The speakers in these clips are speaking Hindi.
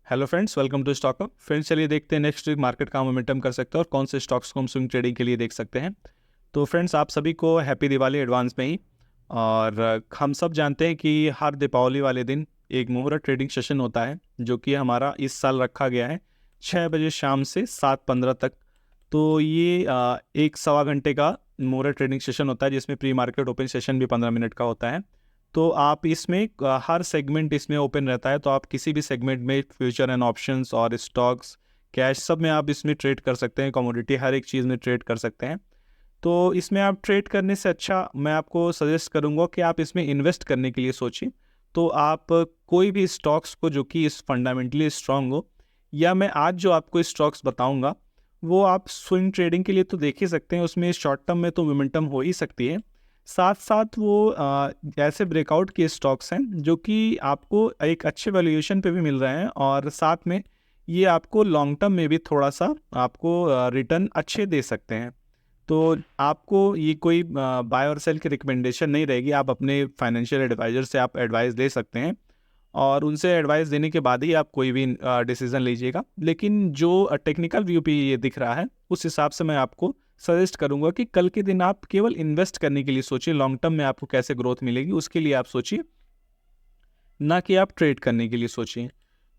Hello friends, welcome to Stockup. Friends, चलिए देखते हैं नेक्स्ट वीक मार्केट का मोमेंटम कर सकते हैं और कौन से स्टॉक्स को हम स्विंग ट्रेडिंग के लिए देख सकते हैं। तो फ्रेंड्स, आप सभी को हैप्पी दिवाली एडवांस में ही। और हम सब जानते हैं कि हर दीपावली वाले दिन एक मुहूर्त ट्रेडिंग सेशन होता है जो कि हमारा इस साल रखा गया है 6 बजे शाम से 7:15 तक। तो ये एक सवा घंटे का मुहूर्त ट्रेडिंग सेशन होता है जिसमें प्री मार्केट ओपन सेशन भी 15 मिनट का होता है। तो आप इसमें हर सेगमेंट इसमें ओपन रहता है, तो आप किसी भी सेगमेंट में फ्यूचर एंड ऑप्शंस और स्टॉक्स, कैश, सब में आप इसमें ट्रेड कर सकते हैं। कमोडिटी हर एक चीज़ में ट्रेड कर सकते हैं। तो इसमें आप ट्रेड करने से अच्छा मैं आपको सजेस्ट करूंगा कि आप इसमें इन्वेस्ट करने के लिए सोचिए। तो आप कोई भी स्टॉक्स को जो कि इस फंडामेंटली स्ट्रांग हो, या मैं आज जो आपको स्टॉक्स बताऊंगा वो आप स्विंग ट्रेडिंग के लिए तो देख ही सकते हैं। उसमें शॉर्ट टर्म में तो मोमेंटम हो ही सकती है, साथ साथ वो ऐसे ब्रेकआउट के स्टॉक्स हैं जो कि आपको एक अच्छे वैल्यूएशन पे भी मिल रहे हैं, और साथ में ये आपको लॉन्ग टर्म में भी थोड़ा सा आपको रिटर्न अच्छे दे सकते हैं। तो आपको ये कोई बाय और सेल की रिकमेंडेशन नहीं रहेगी। आप अपने फाइनेंशियल एडवाइज़र से आप एडवाइस ले सकते हैं और उनसे एडवाइस देने के बाद ही आप कोई भी डिसीज़न लीजिएगा। लेकिन जो टेक्निकल व्यू पे ये दिख रहा है उस हिसाब से मैं आपको सजेस्ट करूंगा कि कल के दिन आप केवल इन्वेस्ट करने के लिए सोचिए। लॉन्ग टर्म में आपको कैसे ग्रोथ मिलेगी उसके लिए आप सोचिए, ना कि आप ट्रेड करने के लिए सोचिए।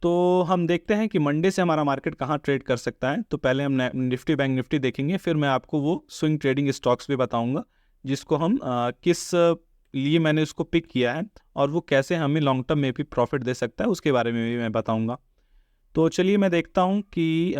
तो हम देखते हैं कि मंडे से हमारा मार्केट कहाँ ट्रेड कर सकता है। तो पहले हम निफ्टी बैंक निफ्टी देखेंगे, फिर मैं आपको वो स्विंग ट्रेडिंग स्टॉक्स भी बताऊंगा जिसको हम किस लिए मैंने उसको पिक किया है और वो कैसे हमें लॉन्ग टर्म में भी प्रॉफिट दे सकता है उसके बारे में भी मैं बताऊंगा। तो चलिए मैं देखता हूँ कि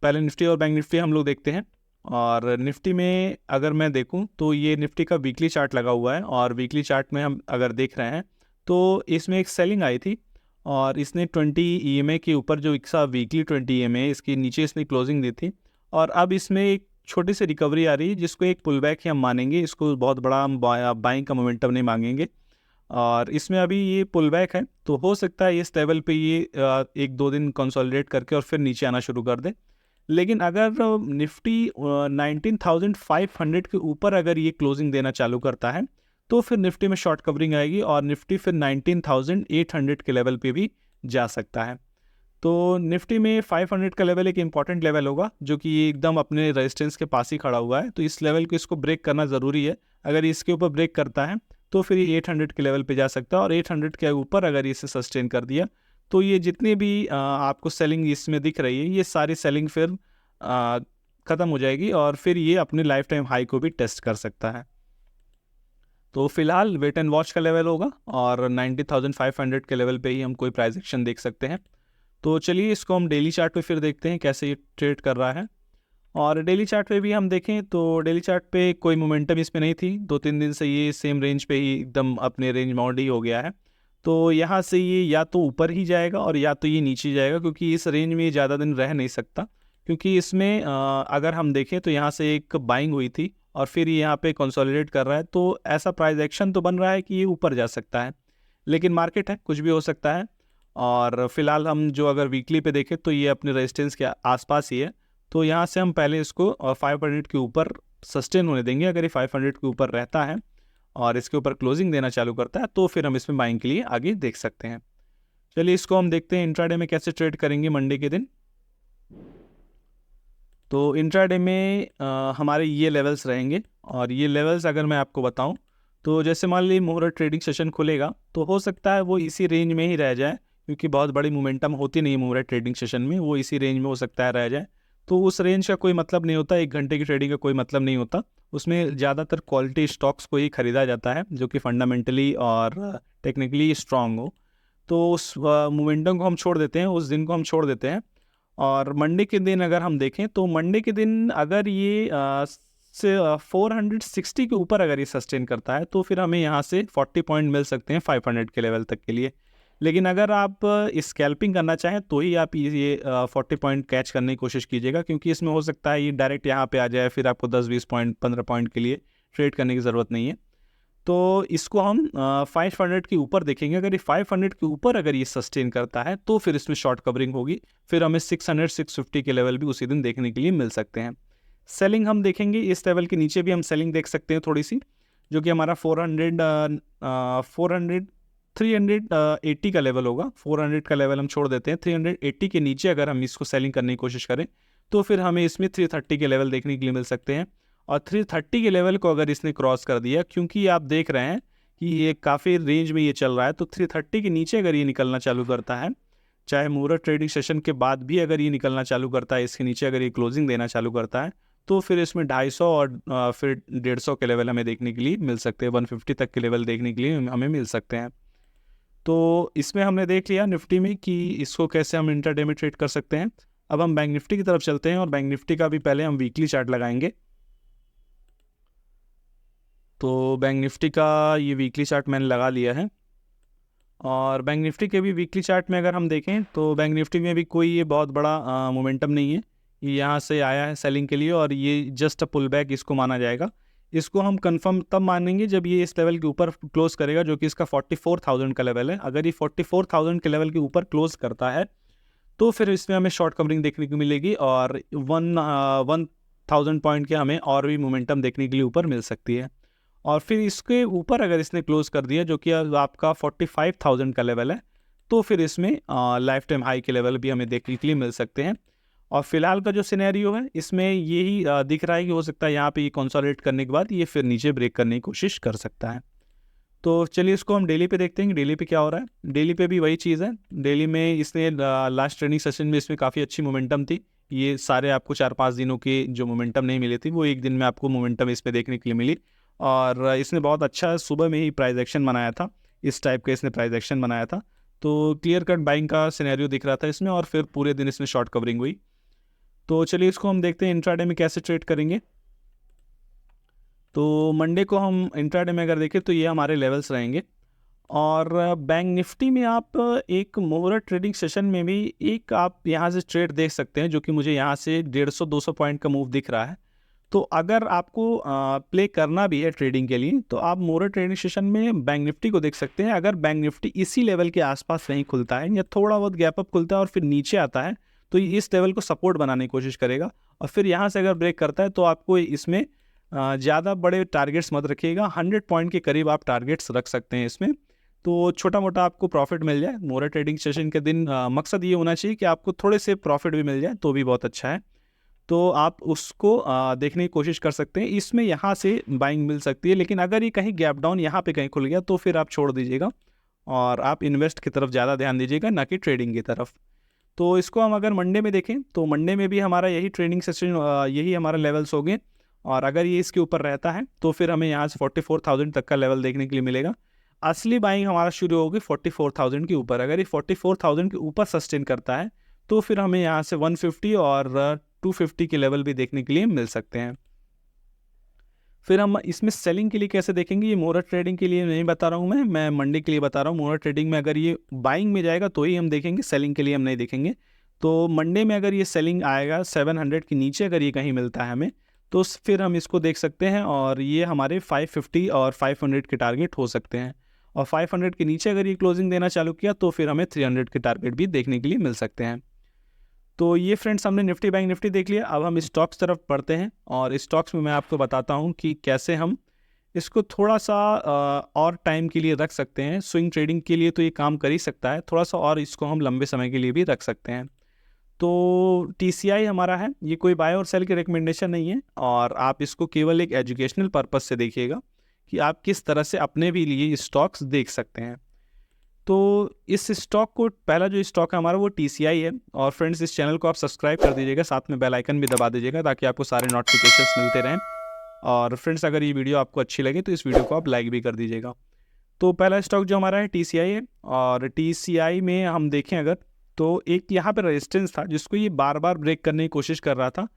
पहले निफ्टी और बैंक निफ्टी हम लोग देखते हैं। और निफ्टी में अगर मैं देखूं तो ये निफ्टी का वीकली चार्ट लगा हुआ है, और वीकली चार्ट में हम अगर देख रहे हैं तो इसमें एक सेलिंग आई थी और इसने 20 EMA के ऊपर, जो इसका वीकली 20 EMA इसके नीचे इसने क्लोजिंग दी थी। और अब इसमें एक छोटी सी रिकवरी आ रही है जिसको एक पुल बैक ही हम मानेंगे, इसको बहुत बड़ा हम बाइंग का मोमेंटम नहीं मांगेंगे। और इसमें अभी ये पुल बैक है, तो हो सकता है इस लेवल पे ये 1-2 दिन कंसोलिडेट करके और फिर नीचे आना शुरू कर दे। लेकिन अगर निफ्टी 19,500 के ऊपर अगर ये क्लोजिंग देना चालू करता है तो फिर निफ्टी में शॉर्ट कवरिंग आएगी और निफ्टी फिर 19,800 के लेवल पे भी जा सकता है। तो निफ्टी में 500 का लेवल एक इंपॉर्टेंट लेवल होगा जो कि ये एकदम अपने रेजिस्टेंस के पास ही खड़ा हुआ है। तो इस लेवल को इसको ब्रेक करना ज़रूरी है। अगर इसके ऊपर ब्रेक करता है तो फिर ये 800 के लेवल पे जा सकता है, और 800 के ऊपर अगर इसे सस्टेन कर दिया तो ये जितने भी आपको सेलिंग इसमें दिख रही है ये सारी सेलिंग फिर ख़त्म हो जाएगी और फिर ये अपने लाइफ टाइम हाई को भी टेस्ट कर सकता है। तो फिलहाल वेट एंड वॉच का लेवल होगा और 90,500 के लेवल पे ही हम कोई प्राइस एक्शन देख सकते हैं। तो चलिए इसको हम डेली चार्ट पे फिर देखते हैं कैसे ये ट्रेड कर रहा है। और डेली चार्ट पे भी हम देखें तो डेली चार्ट पे कोई मोमेंटम इसमें नहीं थी। 2-3 दिन से ये सेम रेंज पे ही एकदम अपने रेंज बाउंड ही हो गया है। तो यहाँ से ये या तो ऊपर ही जाएगा और या तो ये नीचे जाएगा, क्योंकि इस रेंज में ये ज़्यादा दिन रह नहीं सकता। क्योंकि इसमें अगर हम देखें तो यहाँ से एक बाइंग हुई थी और फिर ये यहाँ पे कंसोलिडेट कर रहा है, तो ऐसा प्राइस एक्शन तो बन रहा है कि ये ऊपर जा सकता है। लेकिन मार्केट है, कुछ भी हो सकता है। और फिलहाल हम जो अगर वीकली पे देखें तो ये अपने रेजिस्टेंस के आसपास ही है। तो यहाँ से हम पहले इसको 500 के ऊपर सस्टेन होने देंगे। अगर ये 500 के ऊपर रहता है और इसके ऊपर क्लोजिंग देना चालू करता है तो फिर हम इसमें बाइंग के लिए आगे देख सकते हैं। चलिए इसको हम देखते हैं इंट्राडे में कैसे ट्रेड करेंगे मंडे के दिन। तो इंट्राडे में हमारे ये लेवल्स रहेंगे, और ये लेवल्स अगर मैं आपको बताऊं तो जैसे मान लीजिए मुहूर्त ट्रेडिंग सेशन खुलेगा तो हो सकता है वो इसी रेंज में ही रह जाए, क्योंकि बहुत बड़ी मोमेंटम होती नहीं मुहूर्त ट्रेडिंग सेशन में, वो इसी रेंज में हो सकता है रह जाए। तो उस रेंज का कोई मतलब नहीं होता, 1 घंटे की ट्रेडिंग का कोई मतलब नहीं होता। उसमें ज़्यादातर क्वालिटी स्टॉक्स को ही खरीदा जाता है जो कि फंडामेंटली और टेक्निकली स्ट्रांग हो। तो उस मोमेंटम को हम छोड़ देते हैं, उस दिन को हम छोड़ देते हैं। और मंडे के दिन अगर हम देखें तो मंडे के दिन अगर ये से 460 के ऊपर अगर ये सस्टेन करता है तो फिर हमें यहाँ से 40 पॉइंट मिल सकते हैं 500 के लेवल तक के लिए। लेकिन अगर आप स्कैल्पिंग करना चाहें तो ही आप ये 40 पॉइंट कैच करने की कोशिश कीजिएगा, क्योंकि इसमें हो सकता है ये डायरेक्ट यहाँ पे आ जाए, फिर आपको 10-20 पॉइंट 15 पॉइंट के लिए ट्रेड करने की ज़रूरत नहीं है। तो इसको हम 500 के ऊपर देखेंगे। अगर ये 500 के ऊपर अगर ये सस्टेन करता है तो फिर इसमें शॉर्ट कवरिंग होगी, फिर हमें 600-650 के लेवल भी उसी दिन देखने के लिए मिल सकते हैं। सेलिंग हम देखेंगे, इस लेवल के नीचे भी हम सेलिंग देख सकते हैं थोड़ी सी, जो कि हमारा 400 380 का लेवल होगा, 400 का लेवल हम छोड़ देते हैं। 380 के नीचे अगर हम इसको सेलिंग करने की कोशिश करें तो फिर हमें इसमें 330 के लेवल देखने के लिए मिल सकते हैं। और 330 के लेवल को अगर इसने क्रॉस कर दिया, क्योंकि आप देख रहे हैं कि ये काफ़ी रेंज में ये चल रहा है, तो 330 के नीचे अगर ये निकलना चालू करता है, चाहे मुहूर्त ट्रेडिंग सेशन के बाद भी अगर ये निकलना चालू करता है, इसके नीचे अगर ये क्लोजिंग देना चालू करता है, तो फिर इसमें 250 और फिर 150 के लेवल हमें देखने के लिए मिल सकते हैं। 150 तक के लेवल देखने के लिए हमें मिल सकते हैं। तो इसमें हमने देख लिया निफ्टी में कि इसको कैसे हम इंट्राडे में ट्रेड कर सकते हैं। अब हम बैंक निफ्टी की तरफ चलते हैं और बैंक निफ्टी का भी पहले हम वीकली चार्ट लगाएंगे। तो बैंक निफ्टी का ये वीकली चार्ट मैंने लगा लिया है और बैंक निफ्टी के भी वीकली चार्ट में अगर हम देखें तो बैंक निफ्टी में भी कोई ये बहुत बड़ा मोमेंटम नहीं है। ये यहाँ से आया है सेलिंग के लिए और ये जस्ट अ पुल बैक इसको माना जाएगा। इसको हम कंफर्म तब मानेंगे जब ये इस लेवल के ऊपर क्लोज करेगा, जो कि इसका 44,000 का लेवल है। अगर ये 44,000 के लेवल के ऊपर क्लोज करता है तो फिर इसमें हमें शॉर्ट कवरिंग देखने को मिलेगी और 1,000 पॉइंट के हमें और भी मोमेंटम देखने के लिए ऊपर मिल सकती है। और फिर इसके ऊपर अगर इसने क्लोज कर दिया, जो कि आपका 45,000 का लेवल है, तो फिर इसमें लाइफ टाइम हाई के लेवल भी हमें देखने के लिए मिल सकते हैं। और फिलहाल का जो सिनेरियो है इसमें यही दिख रहा है कि हो सकता है यहाँ पे ये कंसोलिडेट करने के बाद ये फिर नीचे ब्रेक करने की कोशिश कर सकता है। तो चलिए इसको हम डेली पे देखते हैं, डेली पे क्या हो रहा है। डेली पे भी वही चीज़ है। डेली में इसने लास्ट ट्रेडिंग सेशन में इसमें काफ़ी अच्छी मोमेंटम थी। ये सारे आपको 4-5 दिनों के जो मोमेंटम नहीं मिली थी, वो एक दिन में आपको मोमेंटम इस पर देखने के लिए मिली। और इसने बहुत अच्छा सुबह में ही प्राइस एक्शन बनाया था, इस टाइप का इसने प्राइस एक्शन बनाया था। तो क्लियर कट बाइंग का सिनेरियो दिख रहा था इसमें और फिर पूरे दिन इसमें शॉर्ट कवरिंग हुई। तो चलिए इसको हम देखते हैं इंट्राडे में कैसे ट्रेड करेंगे। तो मंडे को हम इंट्राडे में अगर देखें तो ये हमारे लेवल्स रहेंगे। और बैंक निफ्टी में आप एक मुहूर्त ट्रेडिंग सेशन में भी एक आप यहाँ से ट्रेड देख सकते हैं, जो कि मुझे यहाँ से 150-200 पॉइंट का मूव दिख रहा है। तो अगर आपको प्ले करना भी है ट्रेडिंग के लिए तो आप मुहूर्त ट्रेडिंग सेशन में बैंक निफ्टी को देख सकते हैं। अगर बैंक निफ्टी इसी लेवल के आसपास नहीं खुलता है या थोड़ा बहुत गैप अप खुलता है और फिर नीचे आता है, तो ये इस लेवल को सपोर्ट बनाने की कोशिश करेगा। और फिर यहाँ से अगर ब्रेक करता है तो आपको इसमें ज़्यादा बड़े टारगेट्स मत रखिएगा, 100 पॉइंट के करीब आप टारगेट्स रख सकते हैं इसमें। तो छोटा मोटा आपको प्रॉफिट मिल जाए मुहूर्त ट्रेडिंग सेशन के दिन। मकसद ये होना चाहिए कि आपको थोड़े से प्रॉफिट भी मिल जाए तो भी बहुत अच्छा है। तो आप उसको देखने की कोशिश कर सकते हैं। इसमें यहाँ से बाइंग मिल सकती है, लेकिन अगर ये कहीं गैप डाउन यहाँ पे कहीं खुल गया तो फिर आप छोड़ दीजिएगा और आप इन्वेस्ट की तरफ ज़्यादा ध्यान दीजिएगा, ना कि ट्रेडिंग की तरफ। तो इसको हम अगर मंडे में देखें तो मंडे में भी हमारा यही ट्रेडिंग सेशन, यही हमारा लेवल्स हो गए। और अगर ये इसके ऊपर रहता है तो फिर हमें यहाँ से 44,000 तक का लेवल देखने के लिए मिलेगा। असली बाइंग हमारा शुरू होगी 44,000 के ऊपर। अगर ये 44,000 के ऊपर सस्टेन करता है तो फिर हमें यहाँ से 150 और 250 के लेवल भी देखने के लिए मिल सकते हैं। फिर हम इसमें सेलिंग के लिए कैसे देखेंगे, ये मुहूर्त ट्रेडिंग के लिए नहीं बता रहा हूँ मैं मंडे के लिए बता रहा हूँ। मुहूर्त ट्रेडिंग में अगर ये बाइंग में जाएगा तो ही हम देखेंगे, सेलिंग के लिए हम नहीं देखेंगे। तो मंडे में अगर ये सेलिंग आएगा 700 के नीचे अगर ये कहीं मिलता है हमें, तो फिर हम इसको देख सकते हैं और ये हमारे 550 और 500 के टारगेट हो सकते हैं। और 500 के नीचे अगर ये क्लोजिंग देना चालू किया तो फिर हमें 300 के टारगेट भी देखने के लिए मिल सकते हैं। तो ये फ्रेंड्स हमने निफ्टी बैंक निफ्टी देख लिया। अब हम स्टॉक्स तरफ पढ़ते हैं और स्टॉक्स में मैं आपको बताता हूँ कि कैसे हम इसको थोड़ा सा और टाइम के लिए रख सकते हैं। स्विंग ट्रेडिंग के लिए तो ये काम कर ही सकता है, थोड़ा सा और इसको हम लंबे समय के लिए भी रख सकते हैं। तो TCI हमारा है, ये कोई बाय और सेल की रिकमेंडेशन नहीं है और आप इसको केवल एक एजुकेशनल पर्पस से देखिएगा कि आप किस तरह से अपने भी लिए स्टॉक्स देख सकते हैं। तो इस स्टॉक को, पहला जो स्टॉक है हमारा वो TCI है। और फ्रेंड्स इस चैनल को आप सब्सक्राइब कर दीजिएगा, साथ में बेल आइकन भी दबा दीजिएगा ताकि आपको सारे नोटिफिकेशंस मिलते रहें। और फ्रेंड्स अगर ये वीडियो आपको अच्छी लगे तो इस वीडियो को आप लाइक भी कर दीजिएगा। तो पहला स्टॉक जो हमारा है TCI है और TCI में हम देखें अगर तो एक यहाँ पे रेजिस्टेंस था जिसको ये बार बार ब्रेक करने की कोशिश कर रहा था।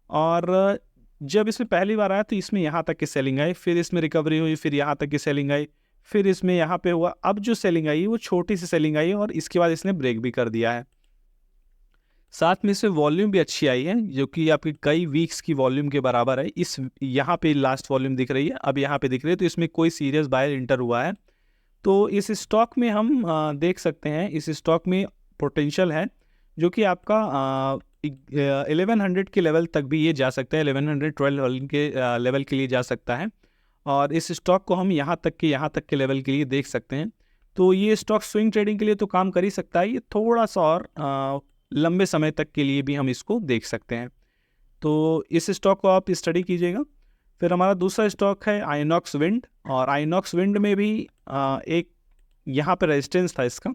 और जब इसमें पहली बार आया तो इसमें यहाँ तक की सेलिंग आई, फिर इसमें रिकवरी हुई, फिर यहाँ तक की सेलिंग आई, फिर इसमें यहाँ पे हुआ। अब जो सेलिंग आई वो छोटी सी सेलिंग आई है और इसके बाद इसने ब्रेक भी कर दिया है। साथ में इसमें वॉल्यूम भी अच्छी आई है, जो कि आपकी कई वीक्स की वॉल्यूम के बराबर है। इस यहाँ पे लास्ट वॉल्यूम दिख रही है, अब यहाँ पे दिख रही है, तो इसमें कोई सीरियस बायर इंटर हुआ है। तो इस स्टॉक में हम देख सकते हैं, इस स्टॉक में पोटेंशियल है जो कि आपका 1100 के लेवल तक भी ये जा सकता है, 1112 के लेवल के लिए जा सकता है। और इस स्टॉक को हम यहाँ तक के लेवल के लिए देख सकते हैं। तो ये स्टॉक स्विंग ट्रेडिंग के लिए तो काम कर ही सकता है, ये थोड़ा सा और लंबे समय तक के लिए भी हम इसको देख सकते हैं। तो इस स्टॉक को आप स्टडी कीजिएगा। फिर हमारा दूसरा स्टॉक है आइनॉक्स विंड, और आइनॉक्स विंड में भी एक यहाँ पे रेजिस्टेंस था इसका।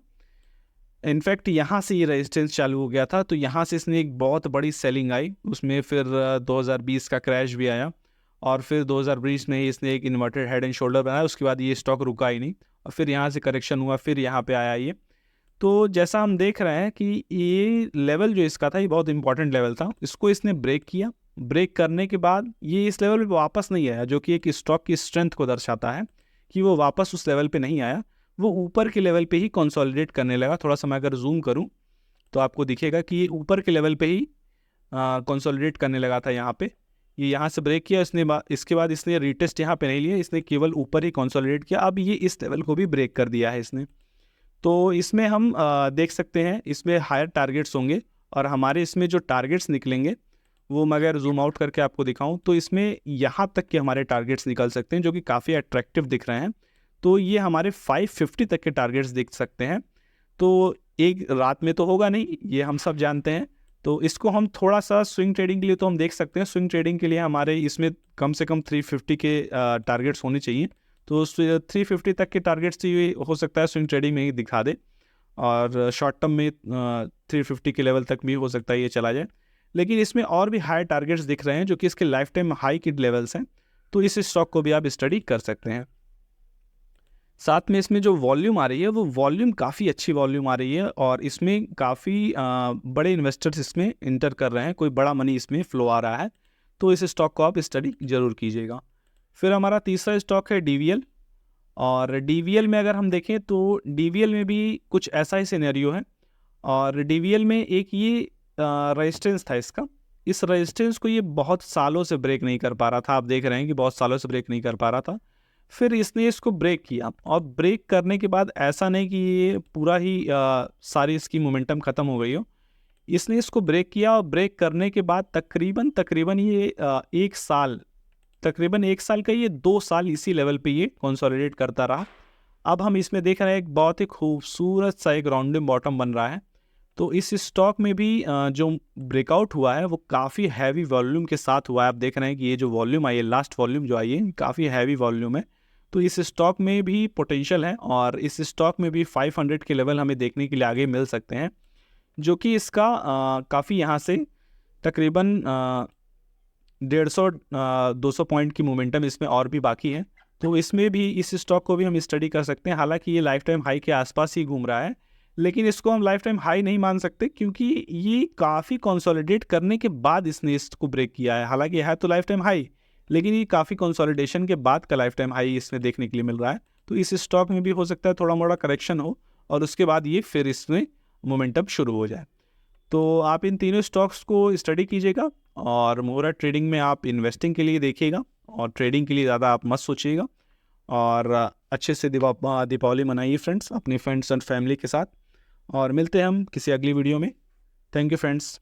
इनफैक्ट यहाँ से ये रेजिस्टेंस चालू हो गया था, तो यहाँ से इसने एक बहुत बड़ी सेलिंग आई, उसमें फिर 2020 का क्रैश भी आया, और फिर 2020 में ही इसने एक इन्वर्टेड हेड एंड शोल्डर बनाया। उसके बाद ये स्टॉक रुका ही नहीं, और फिर यहाँ से करेक्शन हुआ, फिर यहाँ पे आया ये। तो जैसा हम देख रहे हैं कि ये लेवल जो इसका था, ये बहुत इंपॉर्टेंट लेवल था, इसको इसने ब्रेक किया। ब्रेक करने के बाद ये इस लेवल पे वापस नहीं आया, जो कि एक स्टॉक की स्ट्रेंथ को दर्शाता है कि वो वापस उस लेवल पे नहीं आया, वो ऊपर के लेवल पे ही कंसोलिडेट करने लगा। थोड़ा सा मैं अगर जूम करूं तो आपको दिखेगा कि ये ऊपर के लेवल पे ही कंसोलिडेट करने लगा था। यहाँ पे ये यहाँ से ब्रेक किया इसने, इसके बाद इसने रीटेस्ट यहाँ पे नहीं लिया, इसने केवल ऊपर ही कंसोलिडेट किया। अब ये इस लेवल को भी ब्रेक कर दिया है इसने। तो इसमें हम देख सकते हैं इसमें हायर टारगेट्स होंगे, और हमारे इसमें जो टारगेट्स निकलेंगे वो मैं अगर जूम आउट करके आपको दिखाऊं तो इसमें यहाँ तक के हमारे टारगेट्स निकल सकते हैं, जो कि काफ़ी अट्रैक्टिव दिख रहे हैं। तो ये हमारे 550 तक के टारगेट्स दिख सकते हैं। तो एक रात में तो होगा नहीं, ये हम सब जानते हैं। तो इसको हम थोड़ा सा स्विंग ट्रेडिंग के लिए तो हम देख सकते हैं। स्विंग ट्रेडिंग के लिए हमारे इसमें कम से कम 350 के टारगेट्स होने चाहिए। तो 350 तक के टारगेट्स ये हो सकता है स्विंग ट्रेडिंग में ही दिखा दे, और शॉर्ट टर्म में 350 के लेवल तक भी हो सकता है ये चला जाए। लेकिन इसमें और भी हाई टारगेट्स दिख रहे हैं, जो कि इसके लाइफ टाइम हाई के लेवल्स हैं। तो इस स्टॉक को भी आप स्टडी कर सकते हैं। साथ में इसमें जो वॉल्यूम आ रही है, वो वॉल्यूम काफ़ी अच्छी वॉल्यूम आ रही है, और इसमें काफ़ी बड़े इन्वेस्टर्स इसमें इंटर कर रहे हैं, कोई बड़ा मनी इसमें फ्लो आ रहा है। तो इस स्टॉक को आप स्टडी ज़रूर कीजिएगा। फिर हमारा तीसरा स्टॉक है DVL, और DVL में अगर हम देखें तो DVL में भी कुछ ऐसा ही सिनेरियो है। और DVL में एक ये रेजिस्टेंस था इसका, इस रेजिस्टेंस को ये बहुत सालों से ब्रेक नहीं कर पा रहा था। आप देख रहे हैं कि बहुत सालों से ब्रेक नहीं कर पा रहा था। फिर इसने इसको ब्रेक किया, और ब्रेक करने के बाद ऐसा नहीं कि ये पूरा ही सारी इसकी मोमेंटम ख़त्म हो गई हो। इसने इसको ब्रेक किया, और ब्रेक करने के बाद तकरीबन ये तकरीबन एक साल का ये 2 साल इसी लेवल पे ये कंसोलिडेट करता रहा। अब हम इसमें देख रहे हैं एक बहुत ही खूबसूरत सा एक राउंडिंग बॉटम बन रहा है। तो इस स्टॉक में भी जो ब्रेकआउट हुआ है वो काफ़ी हैवी वॉल्यूम के साथ हुआ है। आप देख रहे हैं कि ये जो वॉल्यूम आई है, लास्ट वॉल्यूम जो आई है, काफ़ी हैवी वॉल्यूम है। तो इस स्टॉक में भी पोटेंशियल है, और इस स्टॉक में भी 500 के लेवल हमें देखने के लिए आगे मिल सकते हैं, जो कि इसका काफ़ी यहाँ से तकरीबन 150-200 पॉइंट की मोमेंटम इसमें और भी बाकी है। तो इसमें भी इस स्टॉक को भी हम स्टडी कर सकते हैं। हालांकि ये लाइफ टाइम हाई के आसपास ही घूम रहा है, लेकिन इसको हम लाइफ टाइम हाई नहीं मान सकते, क्योंकि ये काफ़ी कंसोलिडेट करने के बाद इसने इसको ब्रेक किया है। हालांकि है तो लाइफ टाइम हाई, लेकिन ये काफ़ी कंसोलिडेशन के बाद का लाइफ टाइम हाई इसमें देखने के लिए मिल रहा है। तो इस स्टॉक में भी हो सकता है थोड़ा मोड़ा करेक्शन हो, और उसके बाद ये फिर इसमें मोमेंटम शुरू हो जाए। तो आप इन तीनों स्टॉक्स को स्टडी कीजिएगा, और मोहरा ट्रेडिंग में आप इन्वेस्टिंग के लिए देखिएगा, और ट्रेडिंग के लिए ज़्यादा आप मत सोचिएगा। और अच्छे से दीपावली मनाइए फ्रेंड्स, अपने फ्रेंड्स एंड फैमिली के साथ, और मिलते हैं हम किसी अगली वीडियो में। Thank you friends.